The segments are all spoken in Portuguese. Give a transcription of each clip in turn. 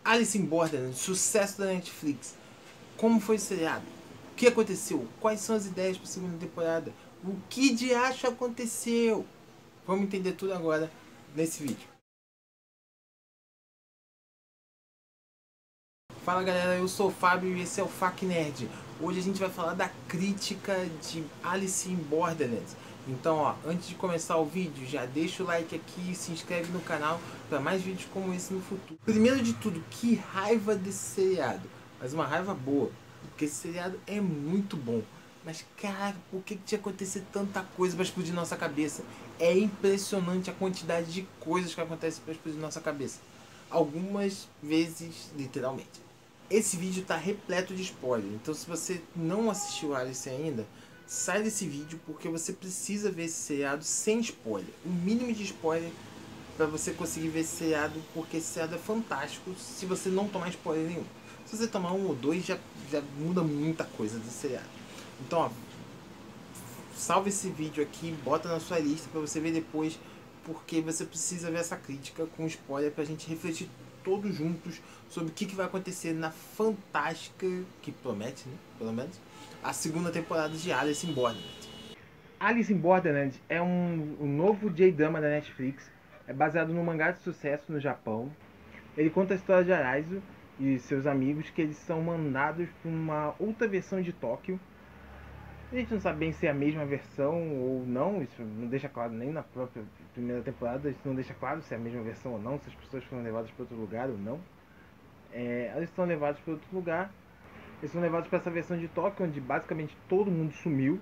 Alice in Borderland, sucesso da Netflix. Como foi o seriado? O que aconteceu? Quais são as ideias para a segunda temporada? O que de acho aconteceu? Vamos entender tudo agora nesse vídeo. Fala galera, eu sou o Fábio e esse é o FAQ Nerd. Hoje a gente vai falar da crítica de Alice in Borderland. Então, ó, antes de começar o vídeo, já deixa o like aqui e se inscreve no canal para mais vídeos como esse no futuro. Primeiro de tudo, que raiva desse seriado. Mas uma raiva boa, porque esse seriado é muito bom. Mas cara, por que tinha que acontecer tanta coisa para explodir nossa cabeça? É impressionante a quantidade de coisas que acontecem para explodir nossa cabeça. Algumas vezes, literalmente. Esse vídeo está repleto de spoiler, então se você não assistiu Alice ainda, sai desse vídeo porque você precisa ver esse seriado sem spoiler. O mínimo de spoiler para você conseguir ver esse seriado, porque esse seriado é fantástico se você não tomar spoiler nenhum. Se você tomar um ou dois, já muda muita coisa do seriado. Então, ó, salve esse vídeo aqui, bota na sua lista para você ver depois, porque você precisa ver essa crítica com spoiler para a gente refletir todos juntos sobre o que vai acontecer na fantástica, que promete, né, pelo menos, a segunda temporada de Alice in Borderland. Alice in Borderland é um novo J-drama da Netflix, é baseado num mangá de sucesso no Japão. Ele conta a história de Araizo e seus amigos, que eles são mandados para uma outra versão de Tóquio. A gente não sabe bem se é a mesma versão ou não, isso não deixa claro nem na própria primeira temporada, isso não deixa claro se é a mesma versão ou não, se as pessoas foram levadas para outro lugar ou não. Elas são levadas para outro lugar, eles são levados para essa versão de Tóquio, onde basicamente todo mundo sumiu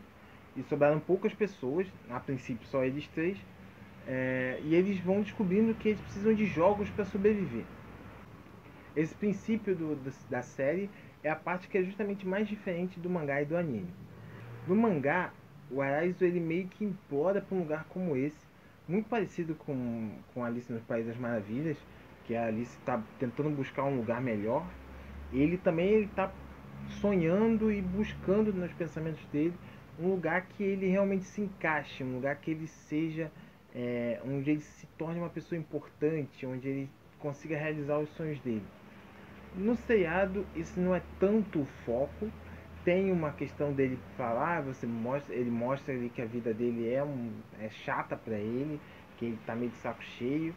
e sobraram poucas pessoas, a princípio só eles três, e eles vão descobrindo que eles precisam de jogos para sobreviver. Esse princípio da série é a parte que é justamente mais diferente do mangá e do anime. No mangá, o Araizo ele meio que implora para um lugar como esse, muito parecido com Alice no País das Maravilhas, que a Alice está tentando buscar um lugar melhor. Ele também está sonhando e buscando nos pensamentos dele um lugar que ele realmente se encaixe, um lugar que ele seja, onde ele se torne uma pessoa importante, onde ele consiga realizar os sonhos dele. No seriado, isso não é tanto o foco. Tem uma questão dele falar, ele mostra ali que a vida dele é chata pra ele, que ele tá meio de saco cheio,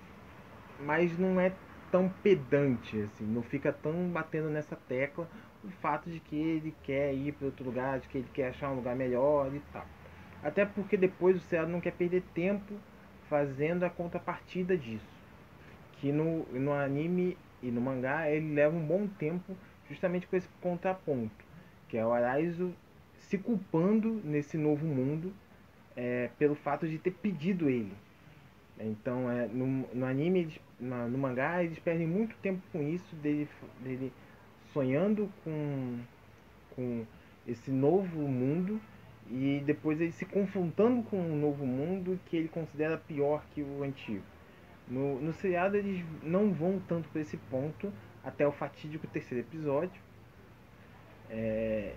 mas não é tão pedante, assim, não fica tão batendo nessa tecla o fato de que ele quer ir para outro lugar, de que ele quer achar um lugar melhor e tal. Até porque depois o seriado não quer perder tempo fazendo a contrapartida disso, que no anime e no mangá ele leva um bom tempo justamente com esse contraponto, que é o Araizo se culpando nesse novo mundo pelo fato de ter pedido ele. Então, no anime, no mangá, eles perdem muito tempo com isso, dele sonhando com esse novo mundo e depois ele se confrontando com um novo mundo que ele considera pior que o antigo. No seriado eles não vão tanto para esse ponto até o fatídico terceiro episódio.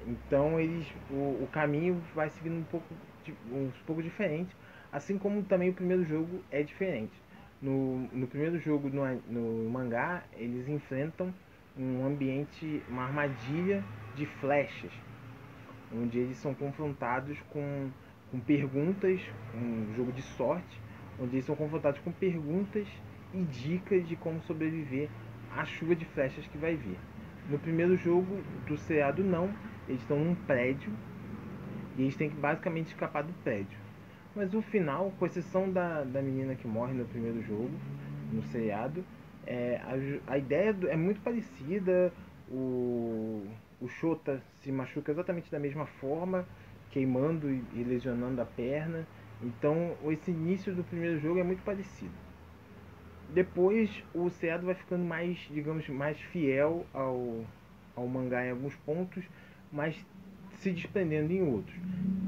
Então o caminho vai seguindo um pouco diferente, assim como também o primeiro jogo é diferente. No primeiro jogo, no mangá, eles enfrentam um ambiente, uma armadilha de flechas, onde eles são confrontados com perguntas, um jogo de sorte, onde eles são confrontados com perguntas e dicas de como sobreviver à chuva de flechas que vai vir. No primeiro jogo do seriado não, eles estão num prédio e eles têm que basicamente escapar do prédio. Mas o final, com exceção da menina que morre no primeiro jogo, no seriado, a ideia é muito parecida. O Shota se machuca exatamente da mesma forma, queimando e lesionando a perna. Então esse início do primeiro jogo é muito parecido. Depois o seriado vai ficando mais, digamos, mais fiel ao mangá em alguns pontos, mas se desprendendo em outros.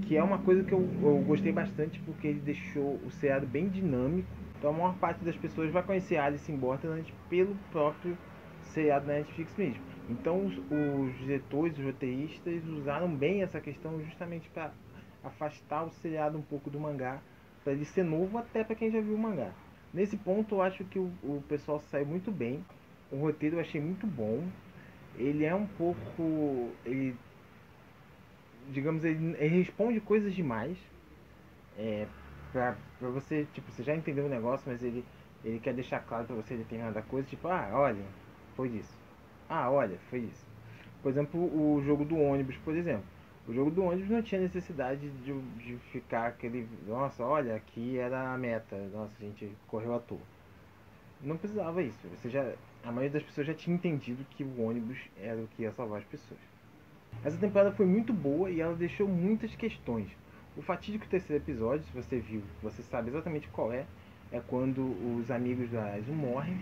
Que é uma coisa que eu gostei bastante, porque ele deixou o seriado bem dinâmico. Então a maior parte das pessoas vai conhecer Alice in Borderland pelo próprio seriado da Netflix mesmo. Então os diretores, os roteiristas usaram bem essa questão justamente para afastar o seriado um pouco do mangá, para ele ser novo até para quem já viu o mangá. Nesse ponto eu acho que o pessoal saiu muito bem. o roteiro eu achei muito bom. Ele é um pouco. Ele, digamos, ele responde coisas demais. É, pra você, tipo, você já entendeu o negócio, mas ele quer deixar claro pra você determinada coisa, tipo, ah, olha, foi isso. Ah, olha, foi isso. Por exemplo, o jogo do ônibus, por exemplo. O jogo do ônibus não tinha necessidade de ficar aquele. Nossa, olha, aqui era a meta. Nossa, a gente correu à toa. Não precisava isso. A maioria das pessoas já tinha entendido que o ônibus era o que ia salvar as pessoas. Essa temporada foi muito boa e ela deixou muitas questões. O fatídico terceiro episódio, se você viu, você sabe exatamente qual é. É quando os amigos do Araizo morrem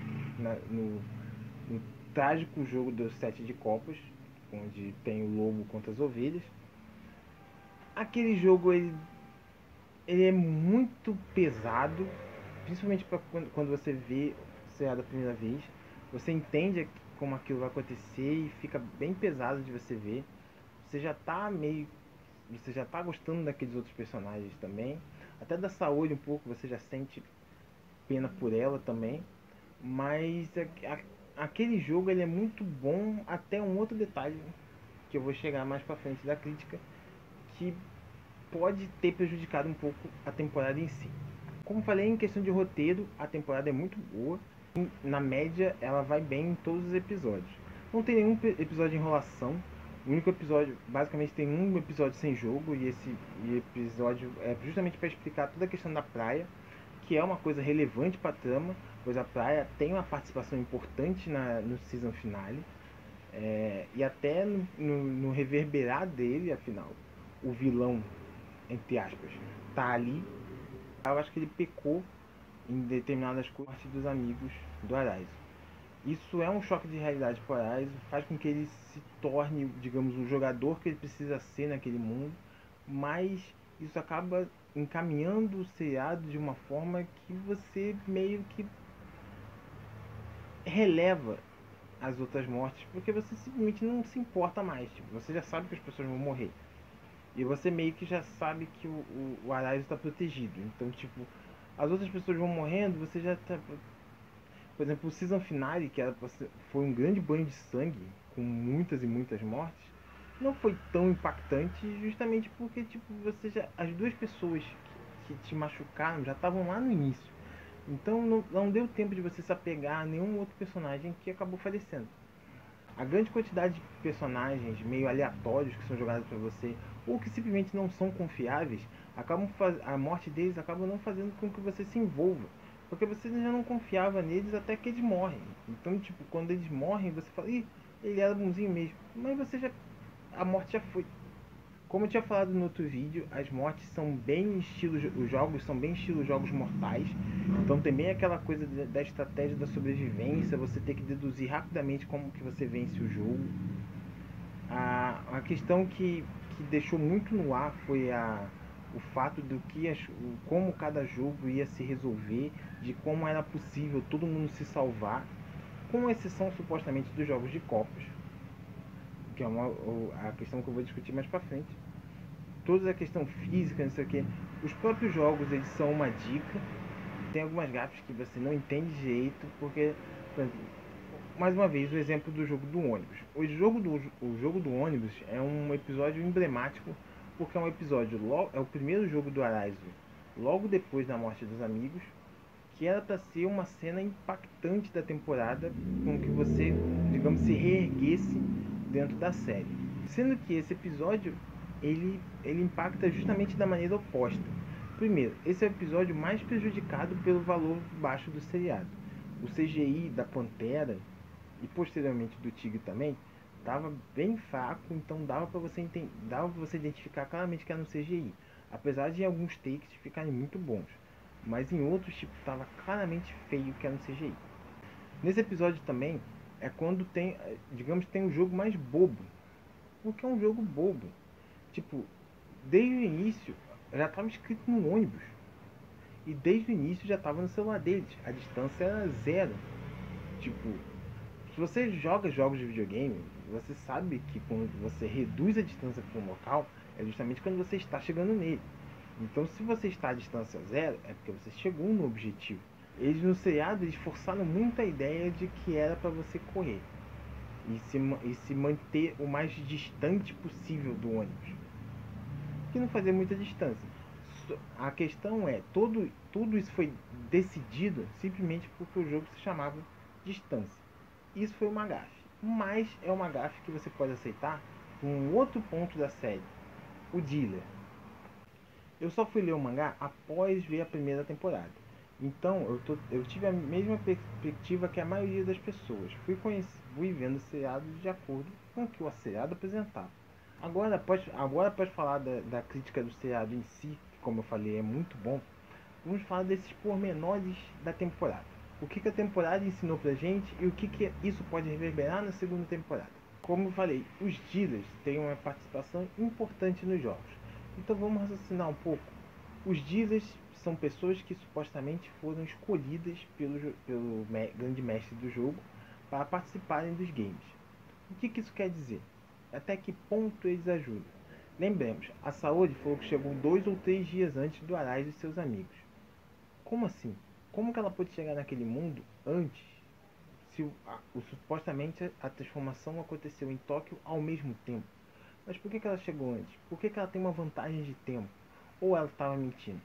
no trágico jogo dos sete de copas, onde tem o lobo contra as ovelhas. Aquele jogo ele é muito pesado, principalmente pra quando você vê se é da primeira vez. Você entende como aquilo vai acontecer e fica bem pesado de você ver. Você já tá meio. Você já tá gostando daqueles outros personagens também. Até da Saori um pouco, você já sente pena por ela também. Mas aquele jogo ele é muito bom até um outro detalhe que eu vou chegar mais pra frente da crítica, que pode ter prejudicado um pouco a temporada em si. Como falei, em questão de roteiro, a temporada é muito boa. Na média, ela vai bem em todos os episódios. Não tem nenhum episódio de enrolação. O único episódio, basicamente, tem um episódio sem jogo. E esse episódio é justamente para explicar toda a questão da praia, que é uma coisa relevante para a trama, pois a praia tem uma participação importante no season finale. E até no reverberar dele, afinal, o vilão, entre aspas, tá ali. Eu acho que ele pecou em determinadas coisas dos amigos do Araizo. Isso é um choque de realidade para o Araizo, faz com que ele se torne, digamos, o jogador que ele precisa ser naquele mundo, mas isso acaba encaminhando o seriado de uma forma que você meio que releva as outras mortes, porque você simplesmente não se importa mais. Tipo, você já sabe que as pessoas vão morrer. E você meio que já sabe que o Araizo está protegido. Então, tipo, as outras pessoas vão morrendo, você já tá. Por exemplo, o season finale, que foi um grande banho de sangue, com muitas e muitas mortes, não foi tão impactante justamente porque, tipo, você já. As duas pessoas que te machucaram já estavam lá no início. Então não deu tempo de você se apegar a nenhum outro personagem que acabou falecendo. A grande quantidade de personagens meio aleatórios que são jogados para você, ou que simplesmente não são confiáveis, a morte deles acaba não fazendo com que você se envolva. Porque você já não confiava neles até que eles morrem. Então, tipo, quando eles morrem, você fala, ih, ele era bonzinho mesmo. Mas você já. A morte já foi. Como eu tinha falado no outro vídeo, as mortes são bem estilo. Os jogos são bem estilo jogos mortais. Então tem bem aquela coisa da estratégia da sobrevivência, você ter que deduzir rapidamente como que você vence o jogo. A questão que deixou muito no ar foi o fato do que como cada jogo ia se resolver, de como era possível todo mundo se salvar, com exceção supostamente dos jogos de copas, que é a questão que eu vou discutir mais pra frente. Toda a questão física, não sei o que. Os próprios jogos eles são uma dica. Tem algumas gráficas que você não entende direito, porque, por exemplo, mais uma vez, o exemplo do jogo do ônibus. O jogo do ônibus é um episódio emblemático, porque é um episódio, é o primeiro jogo do Araizo, logo depois da morte dos amigos, que era para ser uma cena impactante da temporada, com que você, digamos, se reerguesse dentro da série. Sendo que esse episódio, ele impacta justamente da maneira oposta. Primeiro, esse é o episódio mais prejudicado pelo valor baixo do seriado. O CGI da Pantera e posteriormente do Tigre também estava bem fraco, então dava para você identificar claramente que era no CGI, apesar de alguns takes ficarem muito bons, mas em outros tipo estava claramente feio que era no CGI. Nesse episódio também é quando tem, digamos, tem um jogo mais bobo, porque é um jogo bobo, tipo, desde o início já estava escrito no ônibus. E desde o início já estava no celular deles. A distância era zero. Tipo, se você joga jogos de videogame, você sabe que quando você reduz a distância para um local, é justamente quando você está chegando nele. Então, se você está à distância zero, é porque você chegou no objetivo. Eles no seriado eles forçaram muito a ideia de que era para você correr e se manter o mais distante possível do ônibus, que não fazia muita distância. A questão é, tudo isso foi decidido simplesmente porque o jogo se chamava Distância. Isso foi uma gafe, mas é uma gafe que você pode aceitar um outro ponto da série, o dealer. Eu só fui ler o mangá após ver a primeira temporada. Então eu tive a mesma perspectiva que a maioria das pessoas. Fui vendo o seriado de acordo com o que o seriado apresentava. Agora após falar da crítica do seriado em si, que como eu falei é muito bom, vamos falar desses pormenores da temporada. O que a temporada ensinou pra gente e o que isso pode reverberar na segunda temporada. Como eu falei, os dealers têm uma participação importante nos jogos. Então vamos raciocinar um pouco. Os dealers são pessoas que supostamente foram escolhidas pelo grande mestre do jogo para participarem dos games. O que isso quer dizer? Até que ponto eles ajudam? Lembremos, a Saori falou que chegou 2 ou 3 dias antes do Arais e seus amigos. Como assim? Como que ela pôde chegar naquele mundo antes? Se supostamente a transformação aconteceu em Tóquio ao mesmo tempo. Mas por que ela chegou antes? Por que ela tem uma vantagem de tempo? Ou ela estava mentindo?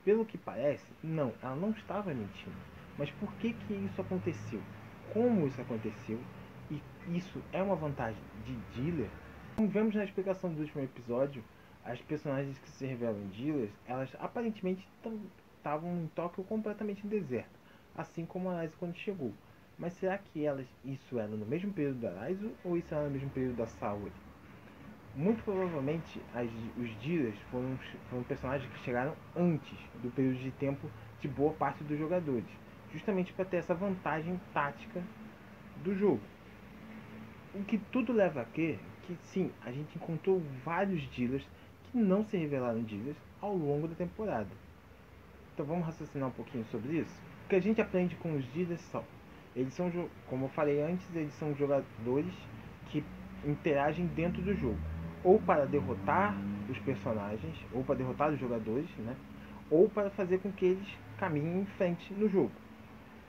Pelo que parece, não, ela não estava mentindo. Mas por que isso aconteceu? Como isso aconteceu? E isso é uma vantagem de dealer? Como vemos na explicação do último episódio, as personagens que se revelam dealers, elas aparentemente estavam em Tóquio completamente deserto, assim como a Araizo quando chegou. Mas será que isso era no mesmo período da Araizo ou isso era no mesmo período da Saori? Muito provavelmente os dealers foram personagens que chegaram antes do período de tempo de boa parte dos jogadores, justamente para ter essa vantagem tática do jogo. O que tudo leva a crer que sim, a gente encontrou vários dealers que não se revelaram dealers ao longo da temporada. Então vamos raciocinar um pouquinho sobre isso. O que a gente aprende com os dealers são, eles são, como eu falei antes, eles são jogadores que interagem dentro do jogo, ou para derrotar os personagens, ou para derrotar os jogadores, né? Ou para fazer com que eles caminhem em frente no jogo,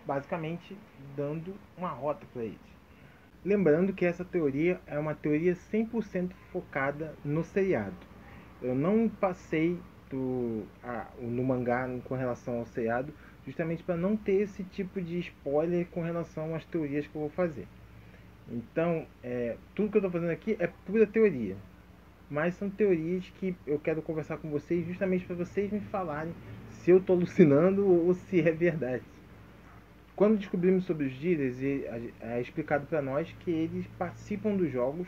basicamente dando uma rota para eles. Lembrando que essa teoria é uma teoria 100% focada no seriado. Eu não passei no mangá com relação ao seriado, justamente para não ter esse tipo de spoiler com relação às teorias que eu vou fazer. Então, tudo que eu estou fazendo aqui é pura teoria. Mas são teorias que eu quero conversar com vocês justamente para vocês me falarem se eu estou alucinando ou se é verdade. Quando descobrimos sobre os dealers, é explicado para nós que eles participam dos jogos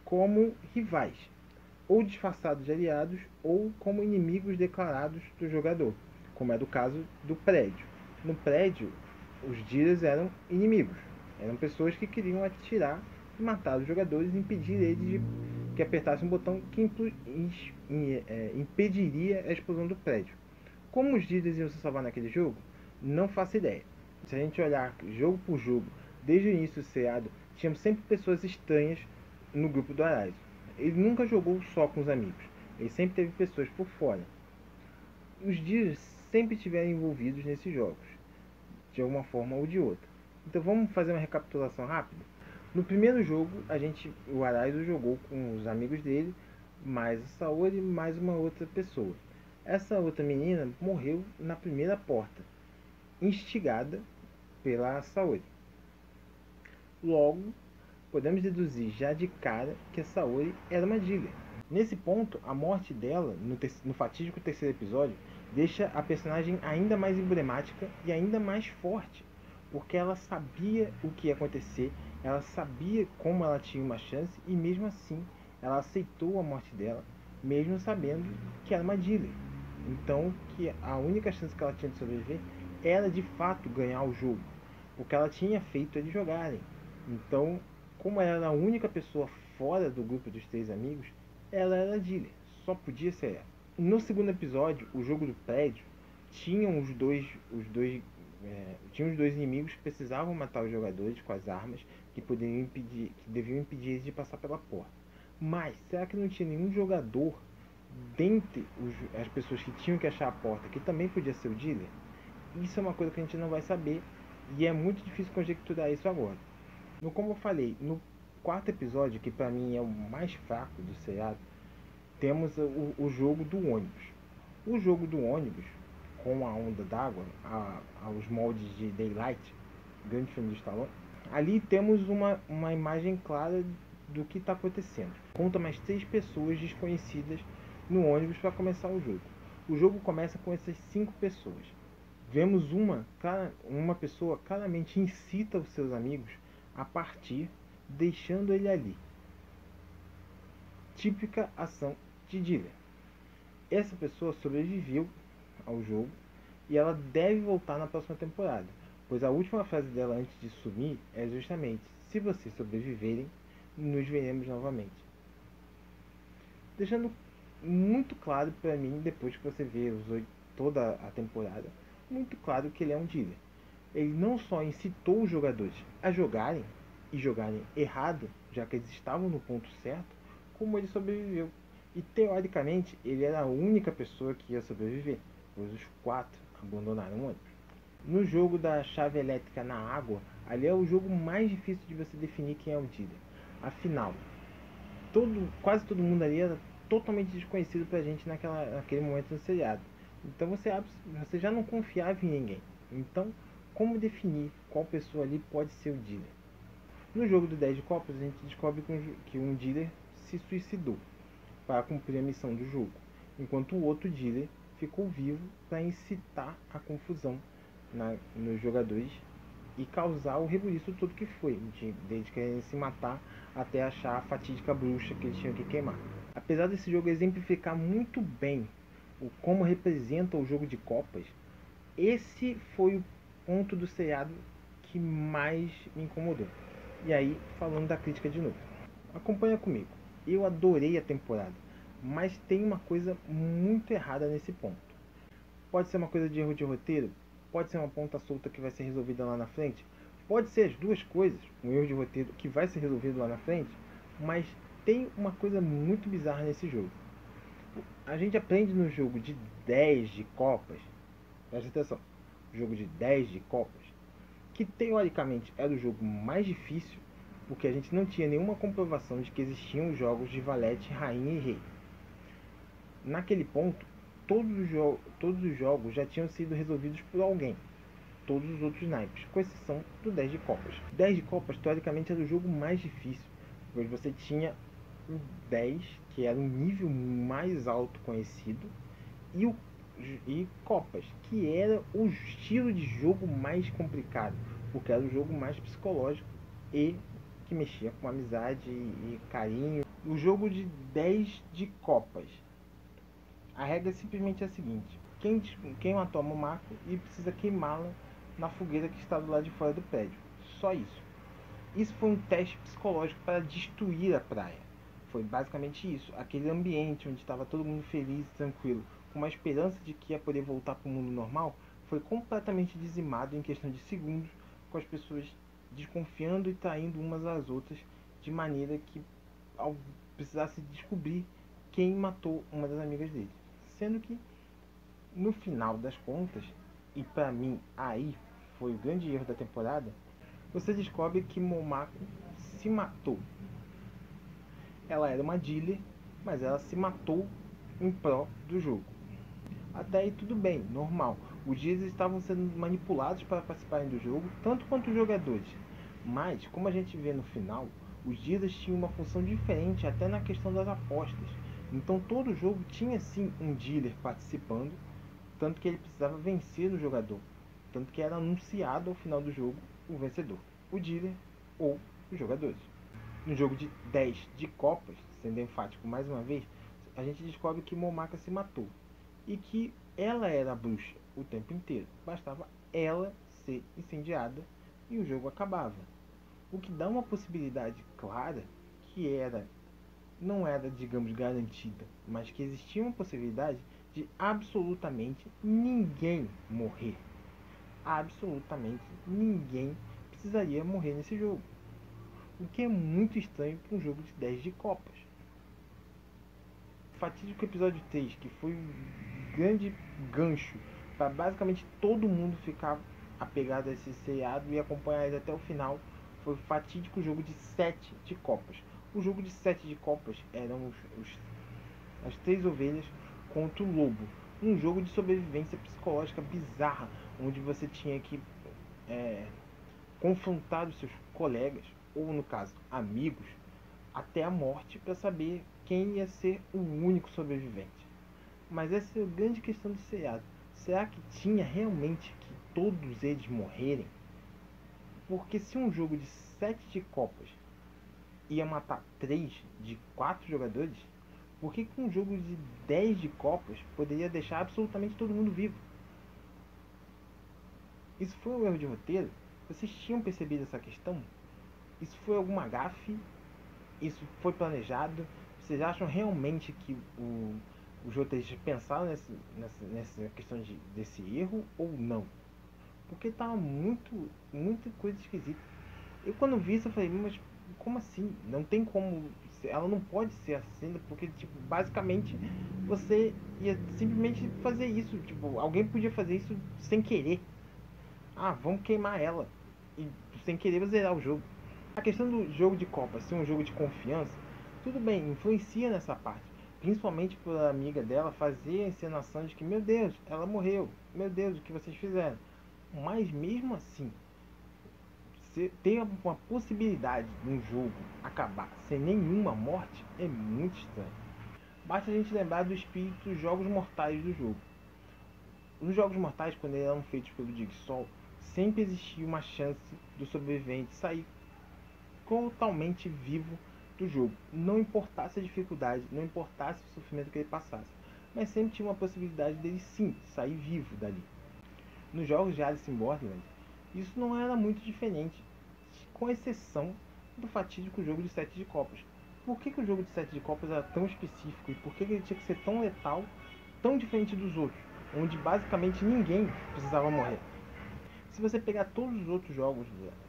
como rivais, ou disfarçados de aliados, ou como inimigos declarados do jogador, como é do caso do prédio. No prédio, os dealers eram inimigos, eram pessoas que queriam atirar e matar os jogadores e impedir eles de que apertassem um botão que impediria a explosão do prédio. Como os dealers iam se salvar naquele jogo, não faço ideia. Se a gente olhar jogo por jogo, desde o início do seriado, tínhamos sempre pessoas estranhas no grupo do Araizo. Ele nunca jogou só com os amigos, ele sempre teve pessoas por fora. Os dealers sempre estiveram envolvidos nesses jogos, de alguma forma ou de outra. Então vamos fazer uma recapitulação rápida. No primeiro jogo, o Araizo jogou com os amigos dele, mais a Saori, mais uma outra pessoa. Essa outra menina morreu na primeira porta, instigada pela Saori. Logo, podemos deduzir já de cara que a Saori era uma dealer. Nesse ponto, a morte dela, no fatídico terceiro episódio, deixa a personagem ainda mais emblemática e ainda mais forte, porque ela sabia o que ia acontecer, ela sabia como ela tinha uma chance e mesmo assim ela aceitou a morte dela, mesmo sabendo que era uma dealer. Então, que a única chance que ela tinha de sobreviver era de fato ganhar o jogo, porque ela tinha feito eles jogarem. Então, como ela era a única pessoa fora do grupo dos 3 amigos, ela era dealer, só podia ser ela. No segundo episódio, o jogo do prédio, tinham tinham os dois inimigos que precisavam matar os jogadores com as armas que deviam impedir eles de passar pela porta. Mas será que não tinha nenhum jogador dentre as pessoas que tinham que achar a porta que também podia ser o dealer? Isso é uma coisa que a gente não vai saber e é muito difícil conjecturar isso agora. Como eu falei, no quarto episódio, que pra mim é o mais fraco do seriado, temos o jogo do ônibus. O jogo do ônibus, com a onda d'água, aos moldes de Daylight, grande filme do Stallone, ali temos uma imagem clara do que está acontecendo. Conta mais 3 pessoas desconhecidas no ônibus para começar o jogo. O jogo começa com essas 5 pessoas. Vemos uma pessoa claramente incita os seus amigos a partir, deixando ele ali. Típica ação de dealer. Essa pessoa sobreviveu ao jogo e ela deve voltar na próxima temporada, pois a última frase dela antes de sumir é justamente: se vocês sobreviverem, nos veremos novamente. Deixando muito claro para mim, depois que você vê toda a temporada, muito claro que ele é um dealer. Ele não só incitou os jogadores a jogarem e jogarem errado, já que eles estavam no ponto certo, como ele sobreviveu. E teoricamente ele era a única pessoa que ia sobreviver, pois os 4 abandonaram o ônibus. No jogo da chave elétrica na água, ali é o jogo mais difícil de você definir quem é o dealer. Afinal, quase todo mundo ali era totalmente desconhecido pra gente naquele momento do seriado. Então você já não confiava em ninguém. Então, como definir qual pessoa ali pode ser o dealer? No jogo do 10 de Copas, a gente descobre que um dealer se suicidou para cumprir a missão do jogo, enquanto o outro dealer ficou vivo para incitar a confusão nos jogadores e causar o rebuliço todo que foi, desde quererem se matar até achar a fatídica bruxa que eles tinham que queimar. Apesar desse jogo exemplificar muito bem como representa o jogo de Copas, esse foi o ponto do seriado que mais me incomodou. E aí, falando da crítica de novo. Acompanha comigo. Eu adorei a temporada, mas tem uma coisa muito errada nesse ponto. Pode ser uma coisa de erro de roteiro, pode ser uma ponta solta que vai ser resolvida lá na frente, pode ser as duas coisas, um erro de roteiro que vai ser resolvido lá na frente, mas tem uma coisa muito bizarra nesse jogo. A gente aprende no jogo de 10 de Copas, presta atenção, jogo de 10 de Copas, que teoricamente era o jogo mais difícil, porque a gente não tinha nenhuma comprovação de que existiam jogos de valete, rainha e rei. Naquele ponto, todos os jogos já tinham sido resolvidos por alguém, todos os outros naipes, com exceção do 10 de Copas. 10 de Copas, teoricamente, era o jogo mais difícil, pois você tinha o 10, que era o nível mais alto conhecido, e Copas, que era o estilo de jogo mais complicado, porque era o jogo mais psicológico e que mexia com amizade e carinho. O jogo de 10 de Copas, a regra é simplesmente a seguinte: quem matou a Momako e precisa queimá-la na fogueira que está do lado de fora do prédio. Só isso. Isso foi um teste psicológico para destruir a praia. Foi basicamente isso. Aquele ambiente onde estava todo mundo feliz e tranquilo, com uma esperança de que ia poder voltar para o mundo normal, foi completamente dizimado em questão de segundos, com as pessoas desconfiando e traindo umas às outras, de maneira que ao precisasse descobrir quem matou uma das amigas dele. Sendo que, no final das contas, e pra mim aí foi o grande erro da temporada, você descobre que Momako se matou. Ela era uma dealer, mas ela se matou em pró do jogo. Até aí tudo bem, normal. Os dealers estavam sendo manipulados para participarem do jogo, tanto quanto os jogadores. Mas, como a gente vê no final, os dealers tinham uma função diferente até na questão das apostas. Então todo jogo tinha sim um dealer participando, tanto que ele precisava vencer o jogador. Tanto que era anunciado ao final do jogo o vencedor, o dealer ou os jogadores. No jogo de 10 de Copas, sendo enfático mais uma vez, a gente descobre que Momaka se matou e que ela era a bruxa o tempo inteiro. Bastava ela ser incendiada e o jogo acabava. O que dá uma possibilidade clara que não era, digamos, garantida, mas que existia uma possibilidade de absolutamente ninguém morrer. Absolutamente ninguém precisaria morrer nesse jogo. O que é muito estranho para um jogo de 10 de Copas. O fatídico episódio 3, que foi um grande gancho para basicamente todo mundo ficar apegado a esse seriado e acompanhar ele até o final, foi o fatídico jogo de 7 de Copas. O jogo de 7 de Copas eram as 3 ovelhas contra o lobo. Um jogo de sobrevivência psicológica bizarra, onde você tinha que confrontar os seus colegas, ou no caso, amigos, até a morte para saber quem ia ser o único sobrevivente. Mas essa é a grande questão do seriado. Será que tinha realmente que todos eles morrerem? Porque se um jogo de 7 de Copas ia matar 3 de 4 jogadores, por que um jogo de 10 de Copas poderia deixar absolutamente todo mundo vivo? Isso foi um erro de roteiro? Vocês tinham percebido essa questão? Isso foi alguma gafe? Isso foi planejado? Vocês acham realmente que os roteiristas pensaram nessa questão desse erro ou não? Porque tava muita coisa esquisita. Eu quando vi isso eu falei, mas como assim? Não tem como. Ela não pode ser assim, porque tipo, basicamente você ia simplesmente fazer isso. Tipo, alguém podia fazer isso sem querer. Ah, vamos queimar ela. E sem querer zerar o jogo. A questão do jogo de Copa ser um jogo de confiança, tudo bem, influencia nessa parte. Principalmente por a amiga dela fazer a encenação de que, meu Deus, ela morreu. Meu Deus, o que vocês fizeram? Mas mesmo assim, se ter uma possibilidade de um jogo acabar sem nenhuma morte é muito estranho. Basta a gente lembrar do espírito dos jogos mortais do jogo. Nos jogos mortais, quando eles eram feitos pelo Jigsaw, sempre existia uma chance do sobrevivente sair totalmente vivo do jogo. Não importasse a dificuldade, não importasse o sofrimento que ele passasse. Mas sempre tinha uma possibilidade dele sim sair vivo dali. Nos jogos de Alice in Borderland, isso não era muito diferente, com exceção do fatídico jogo de 7 de Copas. Por que o jogo de 7 de Copas era tão específico e por que ele tinha que ser tão letal, tão diferente dos outros, onde basicamente ninguém precisava morrer? Se você pegar todos os outros jogos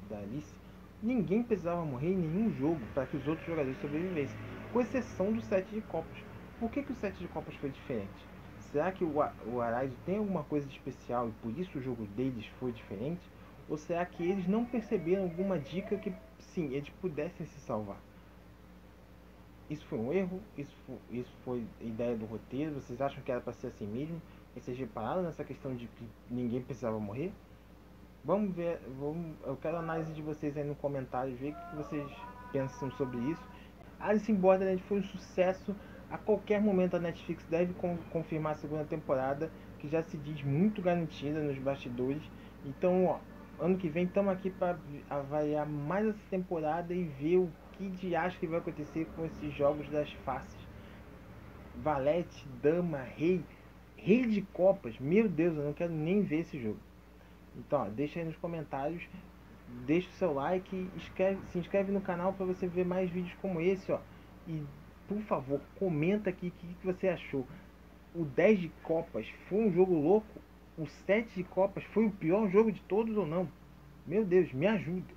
da Alice, ninguém precisava morrer em nenhum jogo para que os outros jogadores sobrevivessem, com exceção do 7 de Copas. Por que o 7 de Copas foi diferente? Será que o Arise tem alguma coisa de especial e por isso o jogo deles foi diferente? Ou será que eles não perceberam alguma dica que, sim, eles pudessem se salvar? Isso foi um erro? Isso foi ideia do roteiro? Vocês acham que era para ser assim mesmo? Vocês repararam nessa questão de que ninguém precisava morrer? Vamos ver, eu quero a análise de vocês aí no comentário, ver o que vocês pensam sobre isso. Alice in Borderland foi um sucesso. A qualquer momento a Netflix deve confirmar a segunda temporada, que já se diz muito garantida nos bastidores. Então, ó, ano que vem estamos aqui para avaliar mais essa temporada e ver o que de acho que vai acontecer com esses jogos das faces. Valete, dama, rei, rei de copas. Meu Deus, eu não quero nem ver esse jogo. Então, ó, deixa aí nos comentários, deixa o seu like, se inscreve no canal para você ver mais vídeos como esse, ó. E, por favor, comenta aqui o que você achou. O 10 de Copas foi um jogo louco? O 7 de Copas foi o pior jogo de todos ou não? Meu Deus, me ajuda.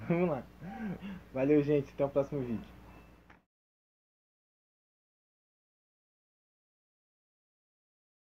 Vamos lá. Valeu, gente. Até o próximo vídeo.